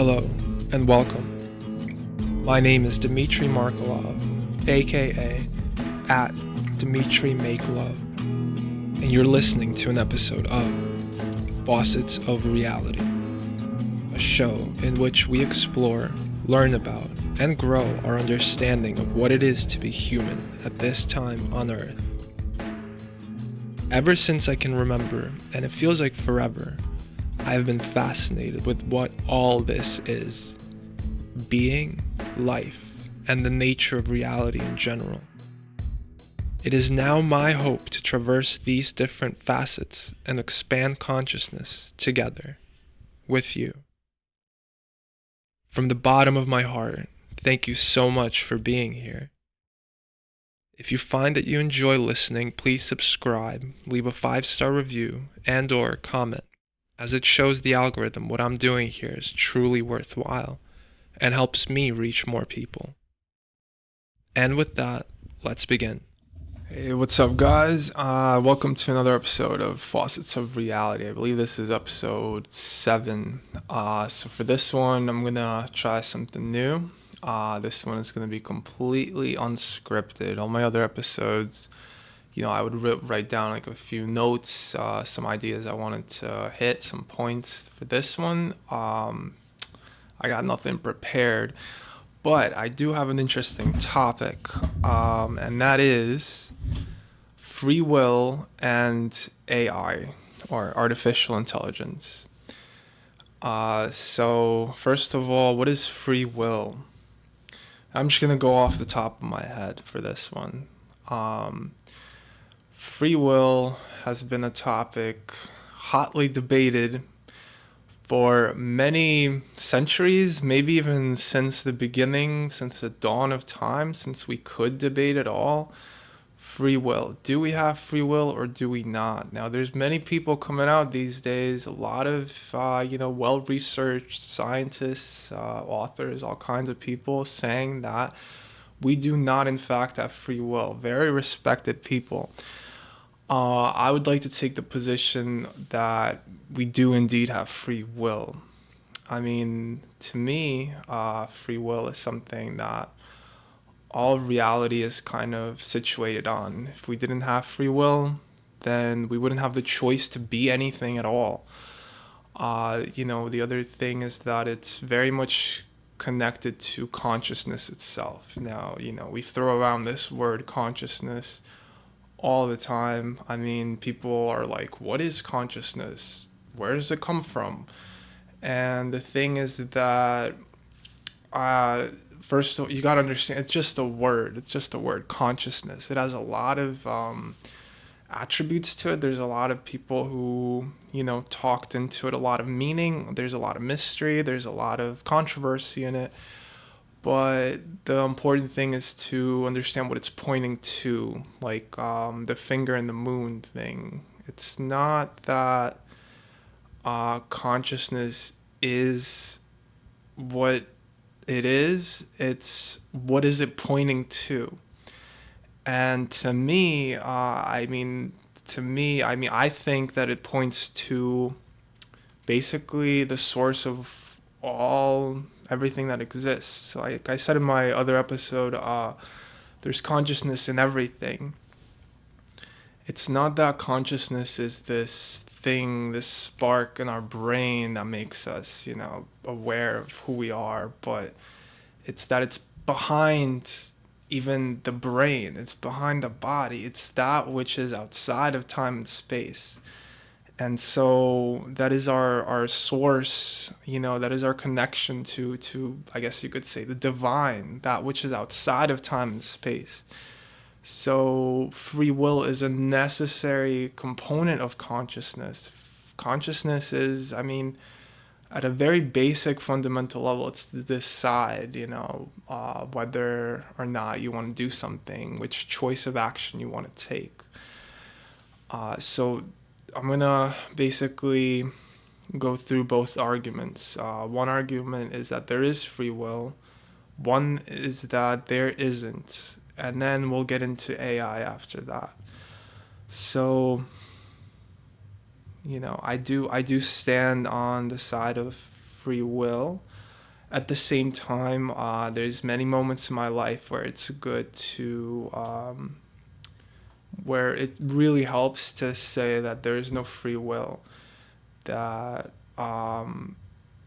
Hello and welcome. My name is Dmitry Markolov, aka at Dmitry Make Love, and you're listening to an episode of Faucets of Reality, a show in which we explore, learn about, and grow our understanding of what it is to be human at this time on Earth. Ever since I can remember, and it feels like forever, I have been fascinated with what all this is: being, life, and the nature of reality in general. It is now my hope to traverse these different facets and expand consciousness together with you. From the bottom of my heart, thank you so much for being here. If you find that you enjoy listening, please subscribe, leave a 5-star review, and/or comment, as it shows the algorithm what I'm doing here is truly worthwhile and helps me reach more people. And with that, let's begin. Hey, what's up, guys? Welcome to another episode of Faucets of Reality. I believe this is episode 7. So for this one, I'm gonna try something new. This one is gonna be completely unscripted. All my other episodes, I would write down like a few notes, some ideas I wanted to hit, some points. For this one, I got nothing prepared, but I do have an interesting topic, and that is free will and AI, or artificial intelligence. So first of all, what is free will? I'm just gonna go off the top of my head for this one. Free will has been a topic hotly debated for many centuries, maybe even since the beginning, since the dawn of time, since we could debate at all. Free will. Do we have free will or do we not? Now, there's many people coming out these days, a lot of, well-researched scientists, authors, all kinds of people saying that we do not, in fact, have free will. Very respected people. I would like to take the position that we do indeed have free will. I mean, to me, free will is something that all reality is kind of situated on. If we didn't have free will, then we wouldn't have the choice to be anything at all. The other thing is that it's very much connected to consciousness itself. Now, we throw around this word consciousness all the time. I mean, people are like, what is consciousness? Where does it come from? And the thing is that, first of all, you got to understand, it's just a word. It's just a word, consciousness. It has a lot of attributes to it. There's a lot of people who, talked into it, a lot of meaning. There's a lot of mystery. There's a lot of controversy in it. But the important thing is to understand what it's pointing to, like the finger and the moon thing. It's not that consciousness is what it is, it's what is it pointing to. And to me, I think that it points to basically the source of everything that exists. Like I said in my other episode, there's consciousness in everything. It's not that consciousness is this thing, this spark in our brain that makes us, aware of who we are, but it's that it's behind even the brain, it's behind the body, it's that which is outside of time and space. And so that is our source, that is our connection to, I guess you could say, the divine, that which is outside of time and space. So free will is a necessary component of consciousness. Consciousness is, at a very basic fundamental level, it's to decide, whether or not you want to do something, which choice of action you want to take. So I'm gonna basically go through both arguments. One argument is that there is free will. One is that there isn't. And then we'll get into AI after that. So, I do stand on the side of free will. At the same time, there's many moments in my life where it's good to where it really helps to say that there is no free will, that um,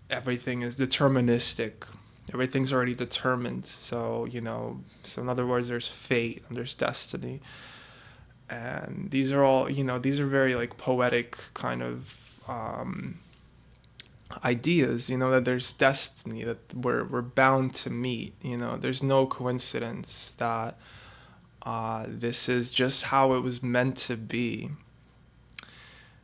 everything is deterministic. Everything's already determined. So, so in other words, there's fate and there's destiny. And these are all, these are very like poetic kind of ideas, that there's destiny, that we're bound to meet. There's no coincidence that this is just how it was meant to be.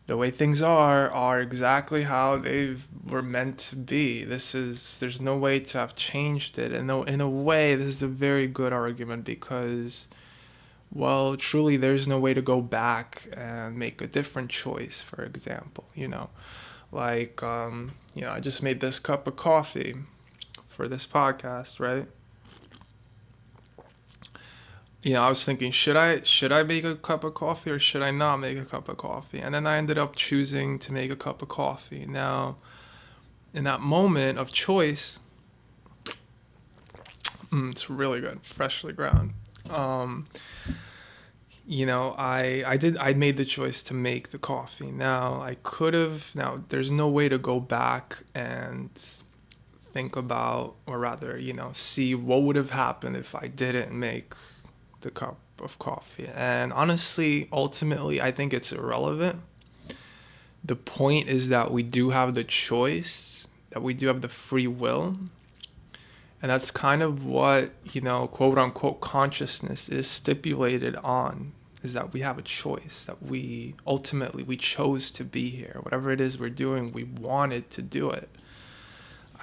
The way things are exactly how they were meant to be. There's no way to have changed it. And in a way, this is a very good argument because, well, truly, there's no way to go back and make a different choice, for example, like, I just made this cup of coffee for this podcast, right? I was thinking, should I make a cup of coffee or should I not make a cup of coffee? And then I ended up choosing to make a cup of coffee. Now, in that moment of choice, it's really good, freshly ground. Um, I made the choice to make the coffee. Now there's no way to go back and think about, or rather, see what would have happened if I didn't make the cup of coffee. And honestly, ultimately, I think it's irrelevant. The point is that we do have the choice, that we do have the free will. And that's kind of what, quote unquote, consciousness is stipulated on, is that we have a choice, that we chose to be here. Whatever it is we're doing, we wanted to do it.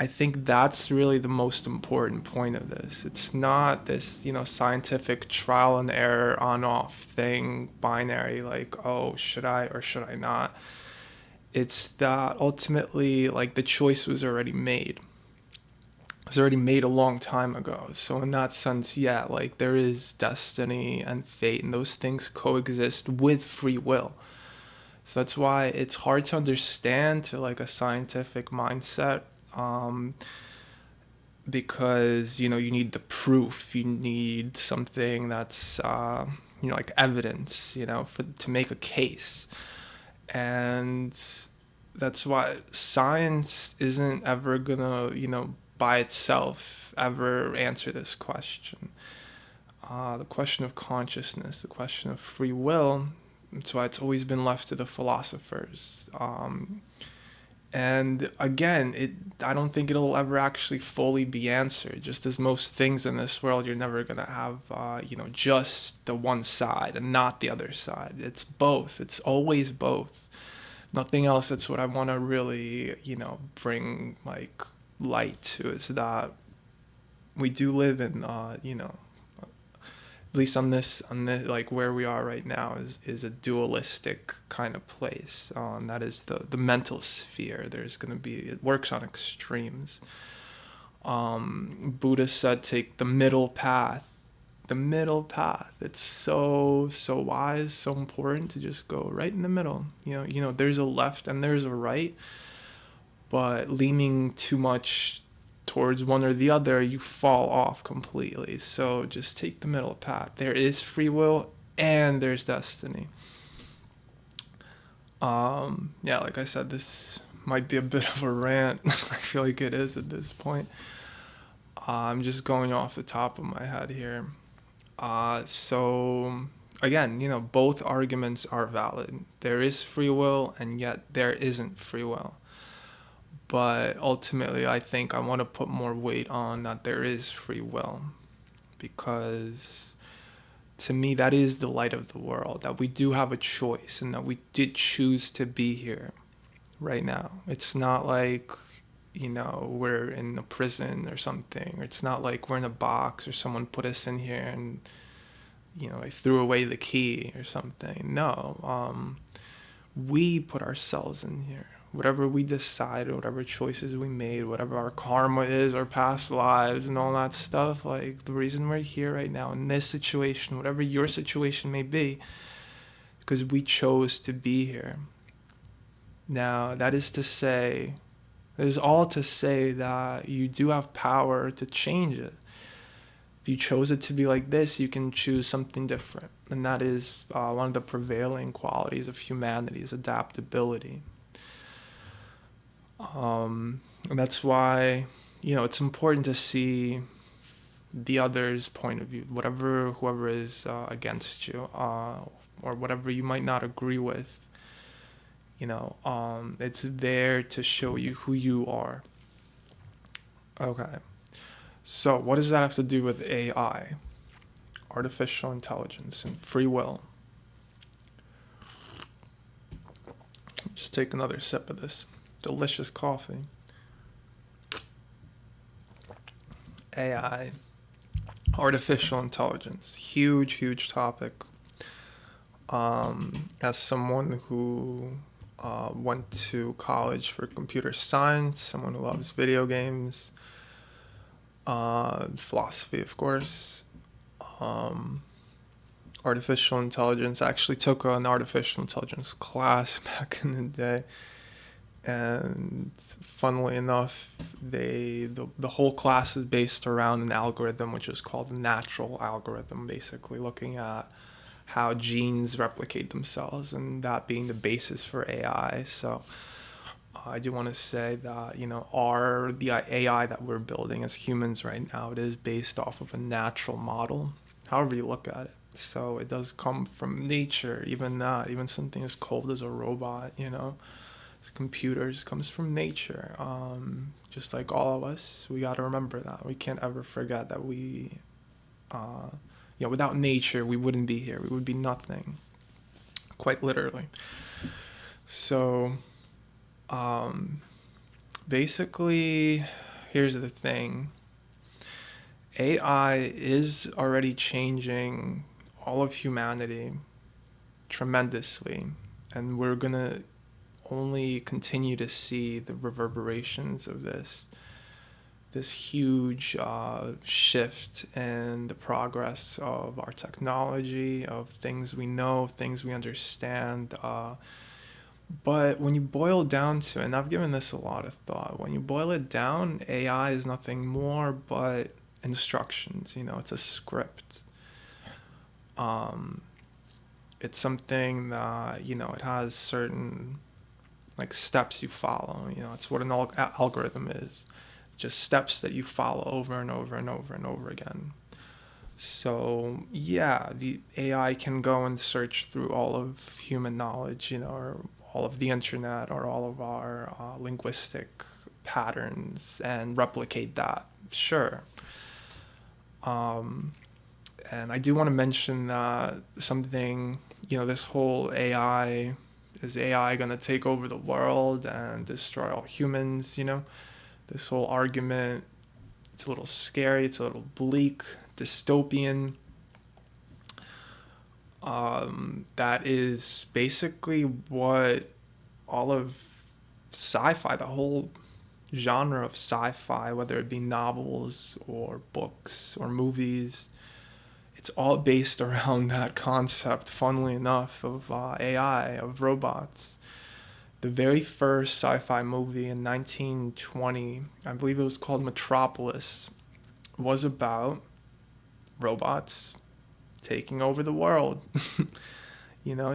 I think that's really the most important point of this. It's not this, scientific trial and error on off thing, binary, like, oh, should I or should I not? It's that ultimately, like, the choice was already made. It was already made a long time ago. So in that sense, yeah, like there is destiny and fate, and those things coexist with free will. So that's why it's hard to understand to like a scientific mindset, um, because you need the proof, you need something that's like evidence, to make a case, and that's why science isn't ever gonna by itself ever answer this question. The question of consciousness, the question of free will. That's why it's always been left to the philosophers. And again, I don't think it'll ever actually fully be answered. Just as most things in this world, you're never gonna have, just the one side and not the other side. It's both. It's always both. Nothing else. That's what I want to really, bring like light to, is that we do live in, at least on this, like where we are right now is a dualistic kind of place. And that is the mental sphere. It works on extremes. Buddha said, take the middle path. The middle path. It's so wise, so important to just go right in the middle. There's a left and there's a right, but leaning too much towards one or the other, you fall off completely. So just take the middle path. There is free will and there's destiny. Yeah, like I said, this might be a bit of a rant. I feel like it is at this point. I'm just going off the top of my head here. So again, both arguments are valid. There is free will and yet there isn't free will. But ultimately, I think I want to put more weight on that there is free will, because to me, that is the light of the world, that we do have a choice and that we did choose to be here right now. It's not like, we're in a prison or something. Or it's not like we're in a box or someone put us in here and, I threw away the key or something. No, we put ourselves in here. Whatever we decided, whatever choices we made, whatever our karma is, our past lives and all that stuff, like the reason we're here right now in this situation, whatever your situation may be, because we chose to be here. Now, that is to say It is all to say that you do have power to change it. If you chose it to be like this, you can choose something different. And that is one of the prevailing qualities of humanity is adaptability. And that's why, it's important to see the other's point of view, whoever is against you, or whatever you might not agree with. It's there to show you who you are. Okay. So, what does that have to do with AI, artificial intelligence, and free will? Just take another sip of this delicious coffee. AI, artificial intelligence, huge, huge topic. As someone who went to college for computer science, someone who loves video games, philosophy, of course, artificial intelligence. I actually took an artificial intelligence class back in the day, and funnily enough, the whole class is based around an algorithm which is called the natural algorithm, basically looking at how genes replicate themselves, and that being the basis for AI. So I do want to say that the AI that we're building as humans right now, it is based off of a natural model, however you look at it. So it does come from nature. Even something as cold as a robot, computers comes from nature. Just like all of us, we got to remember that. We can't ever forget that uh, without nature, we wouldn't be here. We would be nothing, quite literally. So, basically, here's the thing. AI is already changing all of humanity tremendously, and we're gonna only continue to see the reverberations of this huge shift in the progress of our technology, of things we know, things we understand. But when you boil down to it, and I've given this a lot of thought, when you boil it down, AI is nothing more but instructions. It's a script. It's something that, it has certain like steps you follow. It's what an algorithm is. Just steps that you follow over and over and over and over again. So yeah, the AI can go and search through all of human knowledge, or all of the internet, or all of our linguistic patterns, and replicate that. Sure. And I do want to mention that something, this whole AI, is AI going to take over the world and destroy all humans? This whole argument, it's a little scary, it's a little bleak, dystopian. That is basically what all of sci-fi, the whole genre of sci-fi, whether it be novels or books or movies, it's all based around that concept, funnily enough, of AI, of robots. The very first sci-fi movie in 1920, I believe it was called Metropolis, was about robots taking over the world.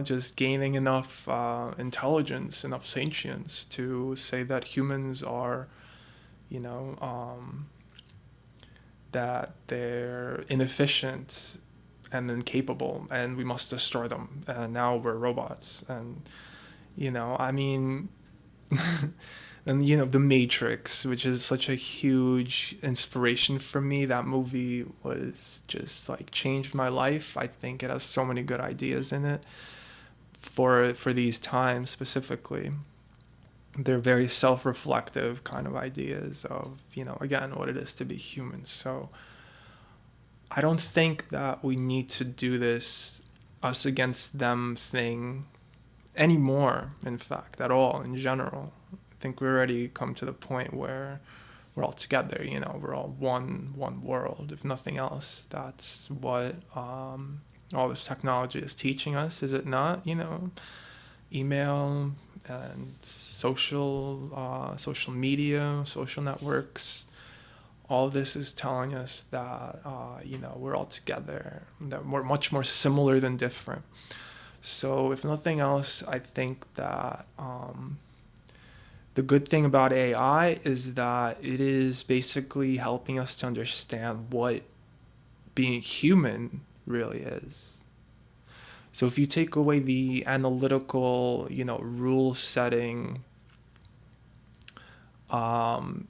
Just gaining enough intelligence, enough sentience to say that humans are, that they're inefficient and incapable, and we must destroy them. And now we're robots, and I mean, and The Matrix, which is such a huge inspiration for me. That movie was just like changed my life. I think it has so many good ideas in it for these times specifically. They're very self-reflective kind of ideas of, again, what it is to be human. So I don't think that we need to do this us against them thing anymore, in fact, at all, in general. I think we already come to the point where we're all together, we're all one world, if nothing else. That's what all this technology is teaching us, is it not? Email, and social media, social networks. All this is telling us that we're all together, that we're much more similar than different. So if nothing else, I think that the good thing about AI is that it is basically helping us to understand what being human really is. So if you take away the analytical, rule setting,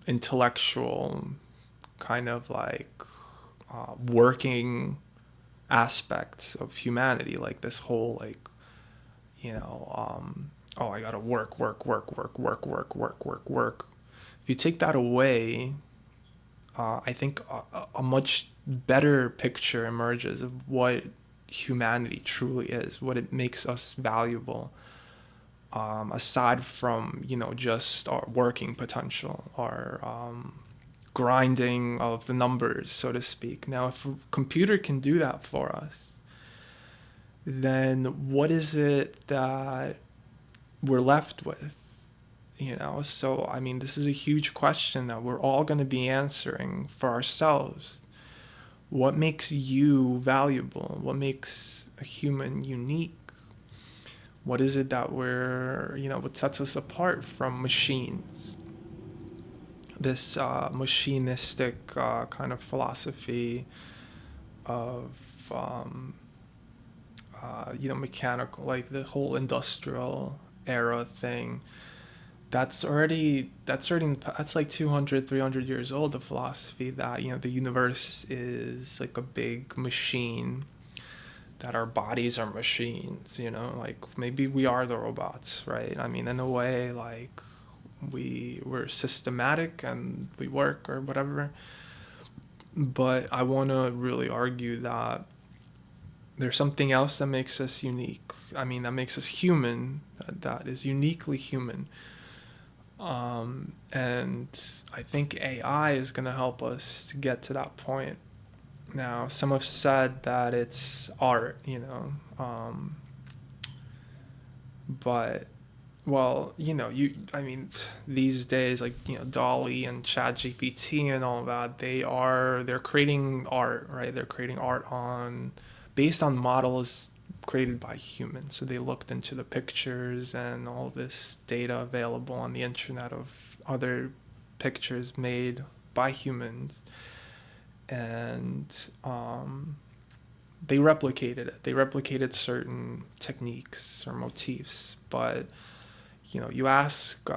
intellectual kind of like working aspects of humanity, like this whole like, oh, I gotta work, work, work, work, work, work, work, work, work. If you take that away, I think a much better picture emerges of what humanity truly is, what it makes us valuable, aside from just our working potential, our grinding of the numbers, so to speak. Now, if a computer can do that for us, then what is it that we're left with? So I mean, this is a huge question that we're all going to be answering for ourselves. What makes you valuable? What makes a human unique? What is it that what sets us apart from machines? This machinistic kind of philosophy of mechanical, like the whole industrial era thing. That's like 200, 300 years old, the philosophy that the universe is like a big machine, that our bodies are machines, like maybe we are the robots, right? I mean, in a way, like we're systematic and we work or whatever. But I want to really argue that there's something else that makes us unique. I mean, that makes us human, that is uniquely human. And I think AI is going to help us to get to that point. Now, some have said that it's art, but well, I mean, these days, like, Dolly and ChatGPT and all that, they're creating art, right? They're creating art based on models created by humans. So they looked into the pictures and all this data available on the internet of other pictures made by humans, and they replicated it. They replicated certain techniques or motifs, but you ask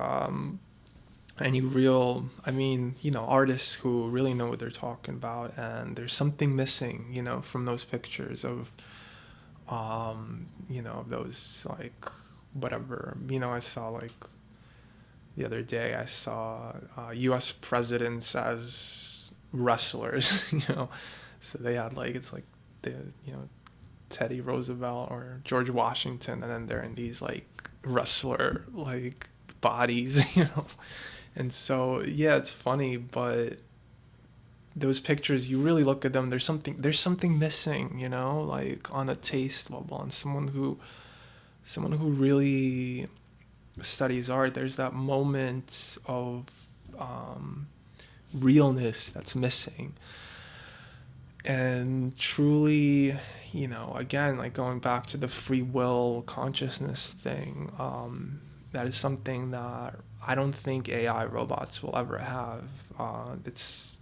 any real, I mean, artists who really know what they're talking about, and there's something missing, from those pictures of, those like, whatever, I saw like the other day, I saw U.S. presidents as wrestlers, so they had like, it's like the, Teddy Roosevelt or George Washington, and then they're in these like wrestler like bodies, And so yeah, it's funny, but those pictures, you really look at them, there's something missing, like on a taste level, and someone who really studies art, there's that moment of realness that's missing. And truly, again, like going back to the free will consciousness thing, that is something that I don't think AI robots will ever have. It's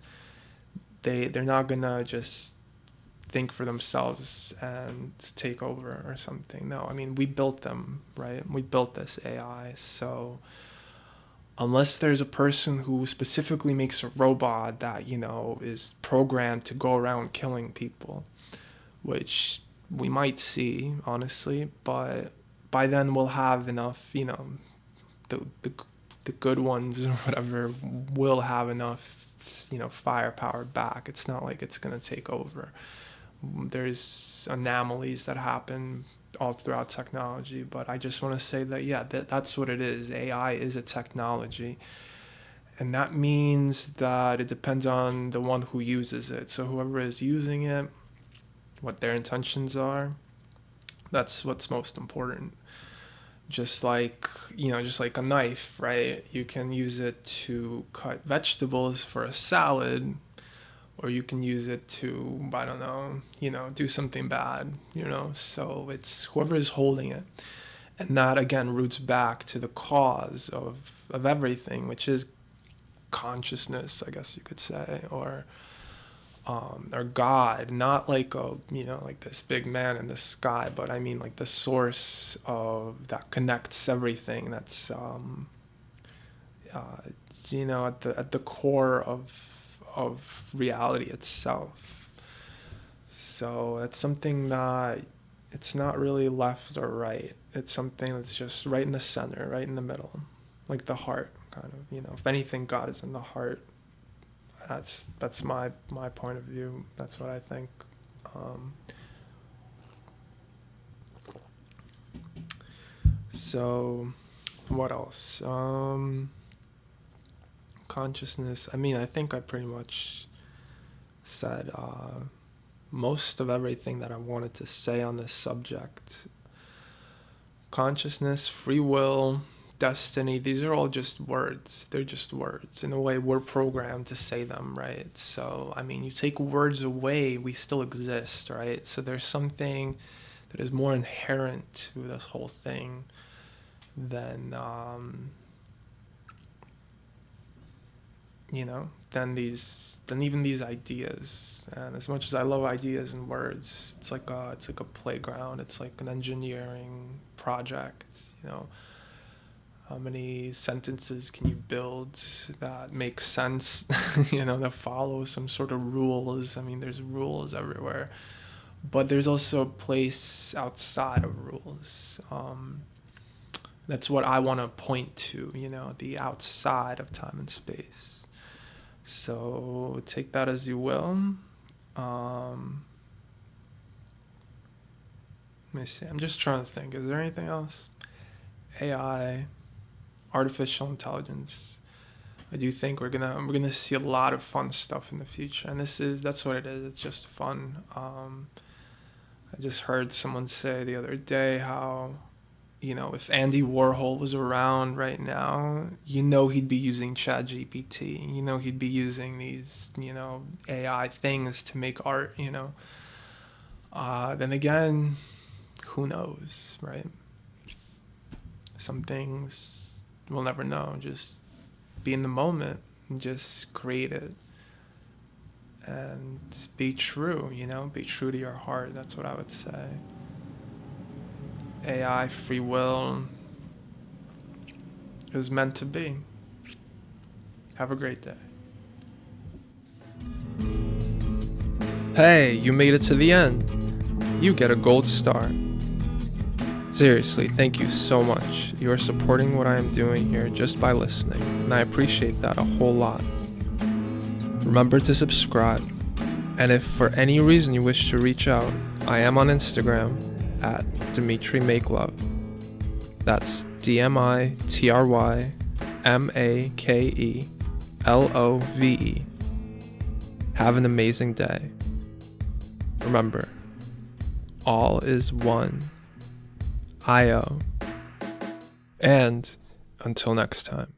they're not gonna just think for themselves and take over or something. No, I mean, we built them, right? We built this AI, so unless there's a person who specifically makes a robot that is programmed to go around killing people, which we might see, honestly, but by then we'll have enough, the the, the good ones or whatever will have enough, firepower back. It's not like it's going to take over. There's anomalies that happen all throughout technology, but I just want to say that, yeah, that's what it is. AI is a technology, and that means that it depends on the one who uses it. So whoever is using it, what their intentions are, that's what's most important. just like, just like a knife, right? You can use it to cut vegetables for a salad, or you can use it to, I don't know, do something bad, So it's whoever is holding it. And that again roots back to the cause of everything, which is consciousness, I guess you could say, or God, not like like this big man in the sky, but I mean like the source of that connects everything. That's uh, at the core of reality itself. So it's something that it's not really left or right. It's something that's just right in the center, right in the middle, like the heart, kind of. If anything, God is in the heart. That's my point of view. That's what I think. Um, so, what else? Consciousness. I mean, I think I pretty much said most of everything that I wanted to say on this subject. Consciousness, free will, destiny, these are all just words. They're just words. In a way, we're programmed to say them, right? So, I mean, you take words away, we still exist, right? So there's something that is more inherent to this whole thing than, than even these ideas. And as much as I love ideas and words, it's like a playground. It's like an engineering project, How many sentences can you build that make sense, that follow some sort of rules? I mean, there's rules everywhere, but there's also a place outside of rules. That's what I want to point to, the outside of time and space. So take that as you will. Let me see. I'm just trying to think. Is there anything else? AI, artificial intelligence. I do think we're gonna see a lot of fun stuff in the future, and that's what it is. It's just fun. I just heard someone say the other day how, if Andy Warhol was around right now, he'd be using ChatGPT. He'd be using these, AI things to make art. Then again, who knows, right? Some things we'll never know. Just be in the moment and just create it. And be true, be true to your heart. That's what I would say. AI, free will, is meant to be. Have a great day. Hey, you made it to the end. You get a gold star. Seriously, thank you so much. You are supporting what I am doing here just by listening, and I appreciate that a whole lot. Remember to subscribe, and if for any reason you wish to reach out, I am on Instagram at Dimitri Makelove. That's DimitryMakelove. Have an amazing day. Remember, all is one. IO. And until next time.